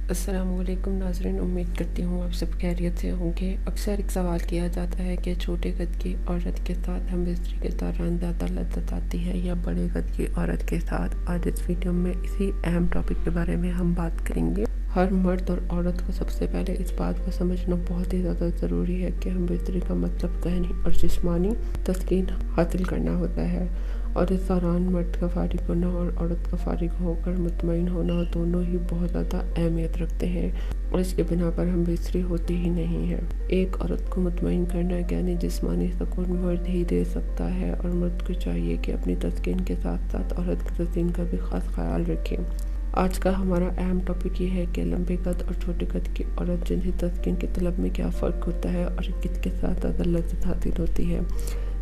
السلام علیکم ناظرین، امید کرتی ہوں آپ سب خیریت سے ہوں گے۔ اکثر ایک سوال کیا جاتا ہے کہ چھوٹے قد کی عورت کے ساتھ ہم بستری کے دوران زیادہ لذت آتی ہے یا بڑے قد کی عورت کے ساتھ؟ آج اس ویڈیو میں اسی اہم ٹاپک کے بارے میں ہم بات کریں گے۔ ہر مرد اور عورت کو سب سے پہلے اس بات کو سمجھنا بہت ہی زیادہ ضروری ہے کہ ہم بستری کا مطلب ذہنی اور جسمانی تسکین حاصل کرنا ہوتا ہے، اور اس دوران مرد کا فارغ ہونا اور عورت کا فارغ ہو کر مطمئن ہونا دونوں ہی بہت زیادہ اہمیت رکھتے ہیں، اور اس کے بنا پر ہم بستری ہوتی ہی نہیں ہے۔ ایک عورت کو مطمئن کرنا یعنی جسمانی سکون مرد ہی دے سکتا ہے، اور مرد کو چاہیے کہ اپنی تسکین کے ساتھ ساتھ عورت کی تسکین کا بھی خاص خیال رکھے۔ آج کا ہمارا اہم ٹاپک یہ ہے کہ لمبے قد اور چھوٹے قد کی عورت جنسی تسکین کے طلب میں کیا فرق ہوتا ہے اور کس کے ساتھ زیادہ لذت حاصل ہوتی ہے۔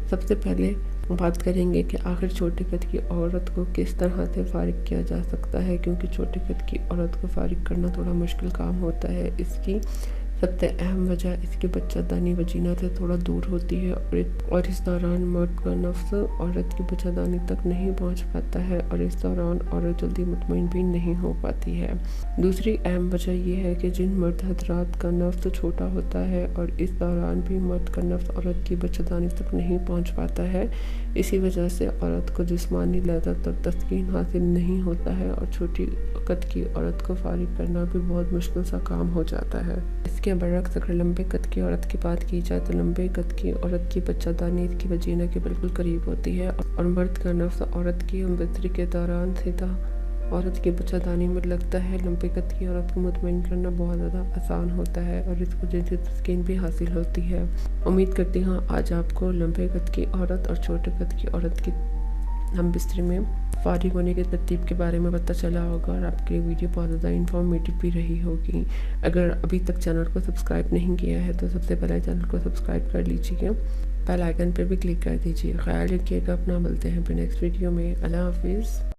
سب سے پہلے بات کریں گے کہ آخر چھوٹے قد کی عورت کو کس طرح سے فارغ کیا جا سکتا ہے، کیونکہ چھوٹے قد کی عورت کو فارغ کرنا تھوڑا مشکل کام ہوتا ہے۔ اس کی سب سے اہم وجہ اس کی بچہ دانی وجینا سے تھوڑا دور ہوتی ہے، اور اس دوران مرد کا نفس عورت کی بچہ دانی تک نہیں پہنچ پاتا ہے، اور اس دوران عورت جلدی مطمئن بھی نہیں ہو پاتی ہے۔ دوسری اہم وجہ یہ ہے کہ جن مرد حضرات کا نفس چھوٹا ہوتا ہے اور اس دوران بھی مرد کا نفس عورت کی بچہ دانی تک نہیں پہنچ پاتا ہے، اسی وجہ سے عورت کو جسمانی لذت اور تسکین حاصل نہیں ہوتا ہے، اور چھوٹی قد کی عورت کو فارغ کرنا بھی بہت مشکل سا کام ہو جاتا ہے۔ اس کے برعکس اگر لمبے قد کی عورت کی بات کی جائے تو لمبے قد کی عورت کی بچہ دانی اس کی وجینا کے بالکل قریب ہوتی ہے، اور مرد کا نفس عورت کی ہم بستری کے دوران سیدھا عورت کی بچہ دانی میں لگتا ہے۔ لمبے قد کی عورت کو مطمئن کرنا بہت زیادہ آسان ہوتا ہے، اور اس کو جنسی تسکین بھی حاصل ہوتی ہے۔ امید کرتی ہوں آج آپ کو لمبے قد کی عورت اور چھوٹے قد کی عورت کی ہم بستری میں فارغ ہونے کی ترتیب کے بارے میں پتہ چلا ہوگا، اور آپ کے لیے ویڈیو بہت زیادہ انفارمیٹیو بھی رہی ہوگی۔ اگر ابھی تک چینل کو سبسکرائب نہیں کیا ہے تو سب سے پہلے چینل کو سبسکرائب کر لیجیے، بیل آئیکن پر بھی کلک کر دیجیے۔ خیال رکھیے گا اپنا، ملتے ہیں پھر نیکسٹ ویڈیو میں۔ اللہ حافظ۔